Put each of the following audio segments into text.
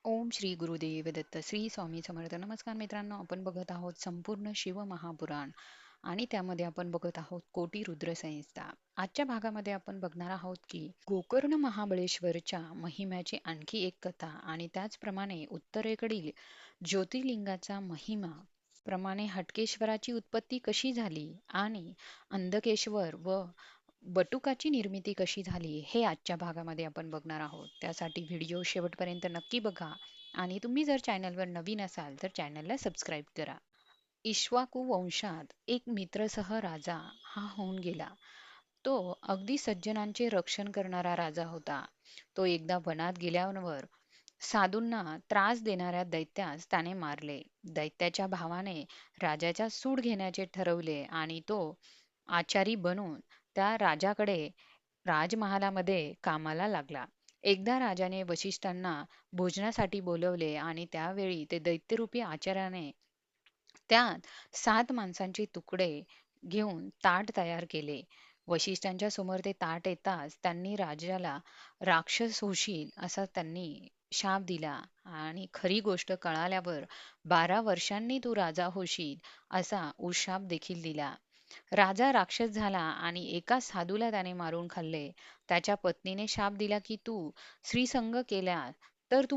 ओम श्री गुरुदेव दत्त श्री स्वामी समर्थ. नमस्कार मित्रांनो, आपण बघत आहोत संपूर्ण शिव महापुराण आणि त्यामध्ये आपण बघत आहोत कोटी रुद्र संहिता. आजच्या भागामध्ये आपण बघणार आहोत की गोकर्ण महाबळेश्वरच्या महिम्याची आणखी एक कथा आणि त्याचप्रमाणे उत्तरेकडील ज्योतिर्लिंगाचा महिमा प्रमाणे हटकेश्वराची उत्पत्ती कशी झाली आणि अंधकेश्वर व बटुकाची निर्मिती कशी झाली हे आजच्या भागामध्ये आपण बघणार आहोत. त्यासाठी व्हिडिओ शेवटपर्यंत नक्की बघा आणि तुम्ही जर चॅनलवर नवीन असाल तर चॅनलला सबस्क्राईब करा. इक्ष्वाकू वंशात एक मित्रसह राजा हा होऊन गेला. तो अगदी सज्जनांचे रक्षण करणारा राजा होता. तो एकदा वनात गेल्यावर साधूंना त्रास देणाऱ्या दैत्यास त्याने मारले. दैत्याच्या भावाने राजाचा सूड घेण्याचे ठरवले आणि तो आचारी बनून त्या राजाकडे राजमहालामध्ये कामाला लागला. एकदा राजाने वशिष्ठांना भोजनासाठी बोलवले आणि त्यावेळी ते दैत्यरूपी आचार्याने त्यात 7 माणसांचे तुकडे घेऊन ताट तयार केले. वशिष्ठांच्या समोर ते ताट येताच त्यांनी राजाला राक्षस होशील असा त्यांनी शाप दिला आणि खरी गोष्ट कळाल्यावर 12 वर्षांनी तू राजा होशील असा उशाप देखील दिला. राजा राक्षस झाला आणि एका साधूला त्याने मारून खाल्ले. त्याच्या पत्नीने शाप दिला की तू स्त्रीसंग केला तर तू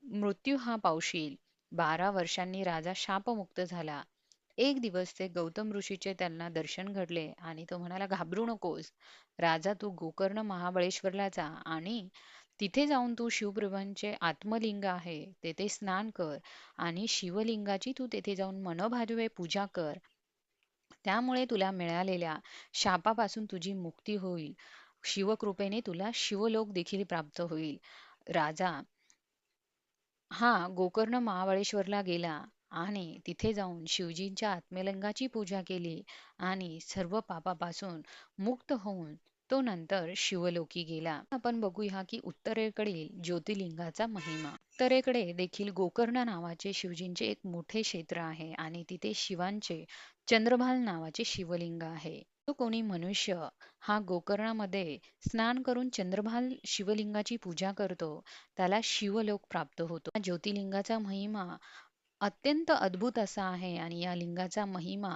मृत्यू हा पावशील. 12 वर्षांनी राजा शापमुक्त झाला. एक दिवस ते गौतम ऋषीचे त्यांना दर्शन घडले आणि तो म्हणाला, घाबरू नकोस राजा, तू गोकर्ण महाबळेश्वरला जा आणि तिथे जाऊन तू शिवप्रभूंचे आत्मलिंग आहे तेथे स्नान कर आणि शिवलिंगाची तू तेथे जाऊन मनोभावे पूजा कर. त्यामुळे तुला मिळालेल्या शापापासून तुझी मुक्ती होईल. शिवकृपेने तुला शिवलोक देखील प्राप्त होईल. राजा हा गोकर्ण महाबळेश्वरला गेला आणि तिथे जाऊन शिवजींच्या आत्मलिंगाची पूजा केली आणि सर्व पापापासून मुक्त होऊन तो नंतर शिवलोकी गेला. आपण बघूया की उत्तरेकडील ज्योतिर्लिंगाचा महिमा. उत्तरेकडे देखील गोकर्ण नावाचे शिवजींचे एक मोठे क्षेत्र आहे आणि तिथे शिवांचे चंद्रभाल नावाचे शिवलिंग आहे. जो कोणी मनुष्य हा गोकर्णामध्ये स्नान करून चंद्रभाल शिवलिंगाची पूजा करतो त्याला शिवलोक प्राप्त होतो. या ज्योतिर्लिंगाचा महिमा अत्यंत अद्भुत असा आहे आणि या लिंगाचा महिमा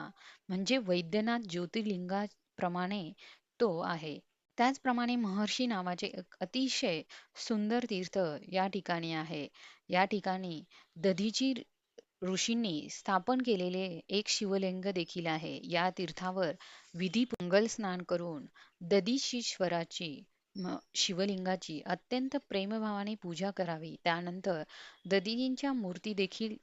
म्हणजे वैद्यनाथ ज्योतिर्लिंगाप्रमाणे तो आहे. त्याचप्रमाणे महर्षी नावाचे एक अतिशय सुंदर तीर्थ या ठिकाणी आहे. या ठिकाणी दधीची ऋषींनी स्थापन केलेले एक शिवलिंग देखील आहे. या तीर्थावर विधी मंगल स्नान करून दधीशीश्वराची शिवलिंगाची अत्यंत प्रेमभावाने पूजा करावी. त्यानंतर दधीजींच्या मूर्ती देखील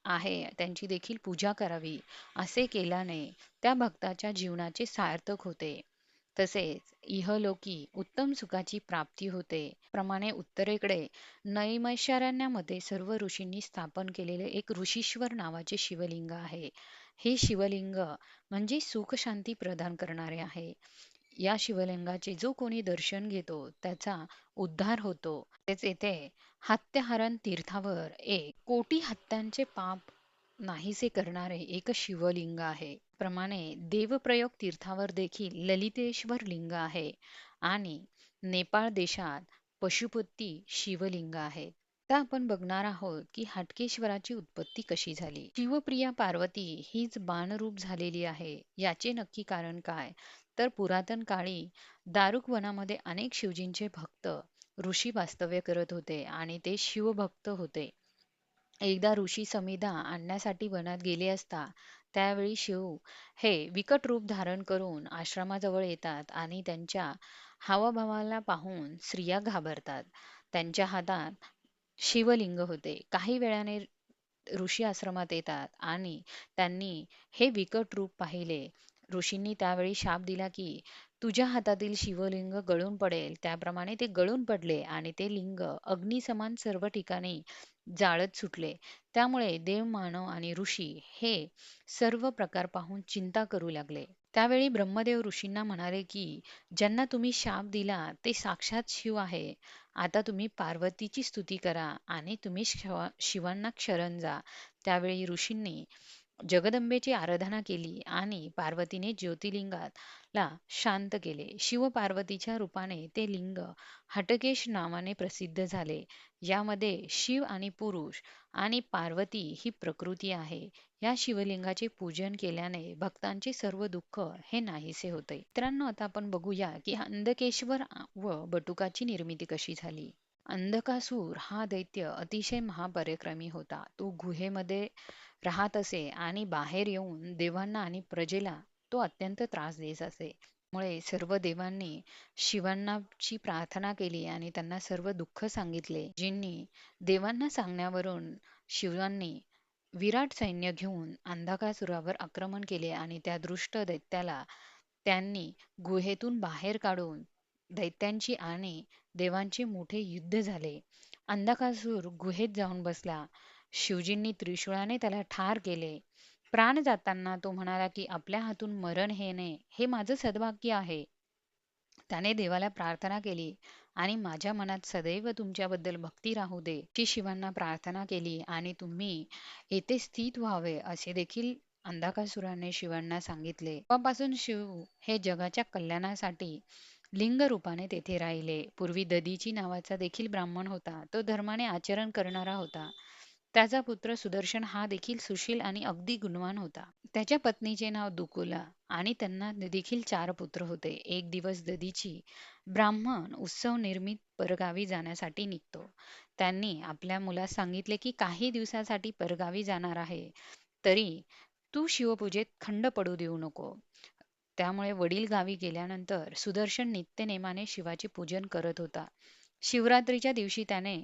आहे त्यांची देखील पूजा करावी. असे केल्याने त्या भक्ताच्या जीवनाचे सार्थक होते. तसेच इहलोकी उत्तम सुखाची प्राप्ती होते. प्रमाणे उत्तरेकडे नैमिषारण्यामध्ये सर्व ऋषींनी स्थापन केलेले एक ऋषीश्वर नावाचे शिवलिंग आहे. हे शिवलिंग म्हणजे सुख शांती प्रदान करणारे आहे. या शिवलिंगाचे जो कोणी दर्शन घेतो त्याचा उद्धार होतो. तेच येथे हत्याहरण तीर्थावर एक कोटी हत्यांचे पाप नाहीसे करणारे एक शिवलिंग आहे. प्रमाणे देवप्रयोग तीर्थावर देखील ललितेश्वर लिंग आहे आणि नेपाळ देशात पशुपती शिवलिंग आहेत. आता आपण बघणार आहोत की हटकेश्वराची उत्पत्ती कशी झाली. शिवप्रिया पार्वती हीच बाणरूप झालेली आहे. याचे नक्की कारण काय, तर पुरातन काळी दारुक वनामध्ये अनेक शिवजींचे भक्त ऋषी वास्तव्य करत होते आणि ते शिवभक्त होते. एकदा ऋषी समिधा आणण्यासाठी वनात गेले असता त्यावेळी शिव हे विकट रूप धारण करून आश्रमाजवळ येतात आणि त्यांच्या हावभावाला पाहून स्त्रिया घाबरतात. त्यांच्या हातात शिवलिंग होते. काही वेळाने ऋषी आश्रमात येतात आणि त्यांनी हे विकट रूप पाहिले. ऋषींनी त्यावेळी शाप दिला की तुझ्या हातातील शिवलिंग गळून पडेल. त्याप्रमाणे ते गळून पडले आणि ते लिंग अग्निसमान सर्व ठिकाणी जाळत सुटले. त्यामुळे देव, मानव आणि ऋषी हे सर्व प्रकार पाहून चिंता करू लागले. त्यावेळी ब्रह्मदेव ऋषींना म्हणाले की ज्यांना तुम्ही शाप दिला ते साक्षात शिव आहे. आता तुम्ही पार्वतीची स्तुती करा आणि तुम्ही शिवांना शरण जा. त्यावेळी ऋषींनी जगदंबेची आराधना केली आणि पार्वतीने ज्योतिर्लिंगाला शांत केले. शिव पार्वतीच्या रूपाने ते लिंग हटकेश नावाने प्रसिद्ध झाले. यामध्ये शिव आणि पुरुष आणि पार्वती ही प्रकृती आहे. या शिवलिंगाचे पूजन केल्याने भक्तांचे सर्व दुःख हे नाहीसे होते. मित्रांनो, आता आपण बघूया की अंधकेश्वर व बटुकाची निर्मिती कशी झाली. अंधकासूर हा दैत्य अतिशय महापराक्रमी होता. तो गुहेमध्ये राहत असे आणि बाहेर येऊन देवांना आणि प्रजेला तो अत्यंत त्रास देत असे. मुळे सर्व देवांनी शिवांनाची प्रार्थना केली आणि त्यांना सर्व दुःख सांगितले. जिनी देवांना सांगण्यावरून शिवांनी विराट सैन्य घेऊन अंधकासुरावर आक्रमण केले आणि त्या दृष्ट दैत्याला त्यांनी गुहेतून बाहेर काढून दैत्यांची आणि देवांचे मोठे युद्ध झाले. अंधकासूर गुहेत जाऊन बसला. शिवजींनी त्रिशूळाने त्याला ठार केले. प्राण जाताना तो म्हणाला की आपल्या हातून मरण येणे हे माझं सद्भाग्य आहे. त्याने देवाला प्रार्थना केली आणि माझ्या मनात सदैव तुमच्याबद्दल भक्ती राहू दे की शिवांना प्रार्थना केली आणि तुम्ही येथे स्थित व्हावे असे देखील अंधकासुराने शिवांना सांगितले. तेव्हापासून शिव हे जगाच्या कल्याणासाठी लिंग रूपाने तेथे राहिले. पूर्वी ददीची नावाचा देखील ब्राह्मण होता. तो धर्माने आचरण करणारा होता. त्याचा पुत्र सुदर्शन हा देखील सुशील आणि अगदी गुणवान होता. त्याच्या पत्नीचे नाव दुकुला आणि त्यांना देखील 4 पुत्र होते. एक दिवस ददीची ब्राह्मण उत्सव निर्मित परगावी जाण्यासाठी निघतो. त्यांनी आपल्या मुलास सांगितले की काही दिवसासाठी परगावी जाणार आहे, तरी तू शिवपूजेत खंड पडू देऊ नको. त्यामुळे वडील गावी गेल्यानंतर सुदर्शन नित्यनेमाने शिवाचे पूजन करत होता. शिवरात्रीच्या दिवशी त्याने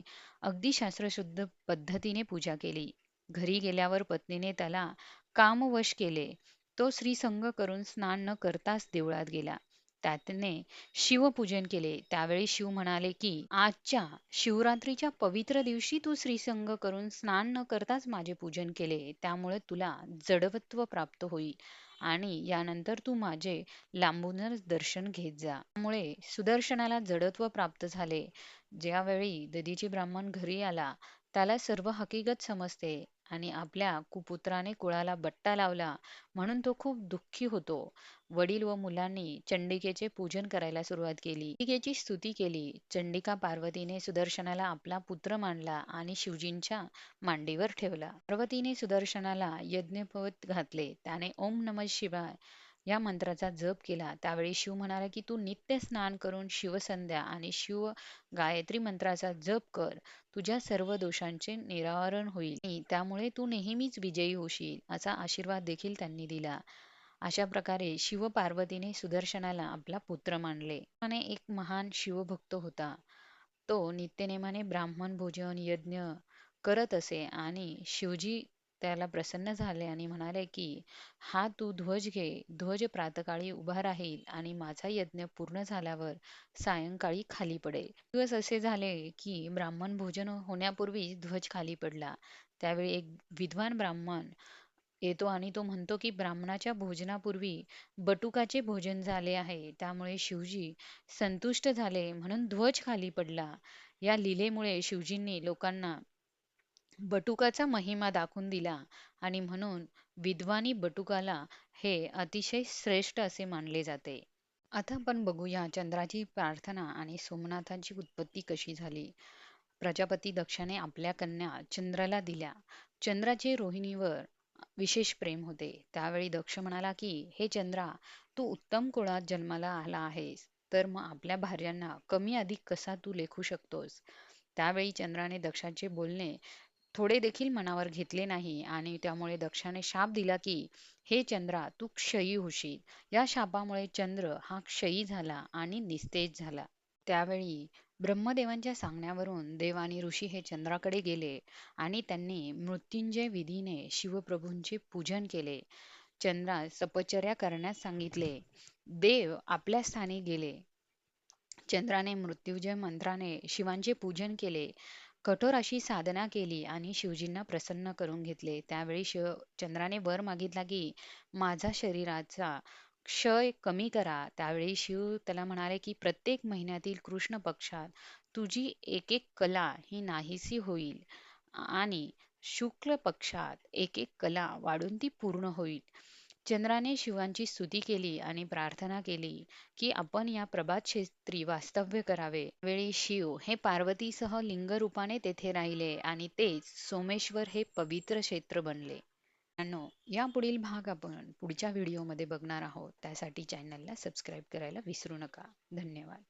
अगदी शास्त्रशुद्ध पद्धतीने पूजा केली. घरी गेल्यावर पत्नीने त्याला कामवश केले. तो श्रीसंग करून स्नान न करताच देवळात गेला. त्याने शिवपूजन केले. त्यावेळी शिव म्हणाले की आजच्या शिवरात्रीच्या पवित्र दिवशी तू श्रीसंग करून स्नान न करताच माझे पूजन केले, त्यामुळे तुला जडवत्व प्राप्त होईल आणि यानंतर तू माझे लांबूनच दर्शन घेत जा. त्यामुळे सुदर्शनाला जडत्व प्राप्त झाले. ज्यावेळी ददीची ब्राह्मण घरी आला, त्याला सर्व हकीकत समजते आणि आपल्या कुपुत्राने कुळाला बट्टा लावला म्हणून तो खूप दुःखी होतो. वडील व मुलांनी चंडिकेचे पूजन करायला सुरुवात केली. चंडिकेची स्तुती केली. चंडिका पार्वतीने सुदर्शनाला आपला पुत्र मानला आणि शिवजींच्या मांडीवर ठेवला. पार्वतीने सुदर्शनाला यज्ञपद घातले. त्याने ओम नमः शिवाय या मंत्राचा जप केला. त्यावेळी शिव म्हणाला की तू नित्य स्नान करून शिवसंध्या आणि शिव गायत्री मंत्राचा जप कर. तुझ्या सर्व दोषांचे निरावरण होईल आणि त्यामुळे तू नेहमीच विजयी होशील असा आशीर्वाद देखील त्यांनी दिला. अशा प्रकारे शिव पार्वतीने सुदर्शनाला आपला पुत्र मानले. आणि एक महान शिवभक्त होता. तो नित्यनेमाने ब्राह्मण भोजन यज्ञ करत असे आणि शिवजी त्याला प्रसन्न झाले आणि म्हणाले की हा तू ध्वज घे. ध्वज प्रातकाळी उभा राहील आणि माझा यज्ञ पूर्ण झाल्यावर सायंकाळी खाली पडेल. दिवस असे झाले की ब्राह्मण भोजन होण्यापूर्वी ध्वज खाली पडला. त्यावेळी एक विद्वान ब्राह्मण येतो आणि तो म्हणतो की ब्राह्मणाच्या भोजनापूर्वी बटुकाचे भोजन झाले आहे. त्यामुळे शिवजी संतुष्ट झाले म्हणून ध्वज खाली पडला. या लीलेमुळे शिवजींनी लोकांना बटुकाचा महिमा दाखवून दिला आणि म्हणून विद्वानी बटुकाला हे अतिशय श्रेष्ठ असे मानले जाते. आता आपण बघूया चंद्राची प्रार्थना आणि सोमनाथांची उत्पत्ती कशी झाली. प्रजापती दक्षाने आपल्या कन्या चंद्राला दिल्या. चंद्राचे रोहिणीवर विशेष प्रेम होते. त्यावेळी दक्ष म्हणाला की हे चंद्रा, तू उत्तम कुळात जन्माला आला आहेस, तर मग आपल्या भार्यांना कमी अधिक कसा तू लेखू शकतोस. त्यावेळी चंद्राने दक्षाचे बोलणे थोडे देखील मनावर घेतले नाही आणि त्यामुळे दक्षाने शाप दिला की हे चंद्रा, तू क्षयी होशील. या शापामुळे चंद्र हा क्षयी झाला आणि निस्तेज झाला. त्यावेळी ब्रह्मदेवांच्या सांगण्यावरून देव आणि ऋषी हे चंद्राकडे गेले आणि त्यांनी मृत्युंजय विधीने शिवप्रभूंचे पूजन केले. चंद्रास तपश्चर्या करण्यास सांगितले. देव आपल्या स्थानी गेले. चंद्राने मृत्युंजय मंत्राने शिवांचे पूजन केले. कठोर अशी साधना केली आणि शिवजींना प्रसन्न करून घेतले. त्यावेळी चंद्राने वर मागितला की माझा शरीराचा क्षय कमी करा. त्यावेळी शिव त्याला म्हणाले की प्रत्येक महिन्यातील कृष्ण पक्षात तुझी एक एक कला ही नाहीसी होईल आणि शुक्ल पक्षात एक एक कला वाढून ती पूर्ण होईल. चंद्राने शिवांची स्तुती केली आणि प्रार्थना केली की आपण या प्रभात क्षेत्री वास्तव्य करावे. वेळी शिव हे पार्वतीसह लिंग रूपाने तेथे राहिले आणि तेच सोमेश्वर हे पवित्र क्षेत्र बनले. मित्रांनो, या पुढील भाग आपण पुढच्या व्हिडिओमध्ये बघणार आहोत. त्यासाठी चॅनलला सबस्क्राईब करायला विसरू नका. धन्यवाद.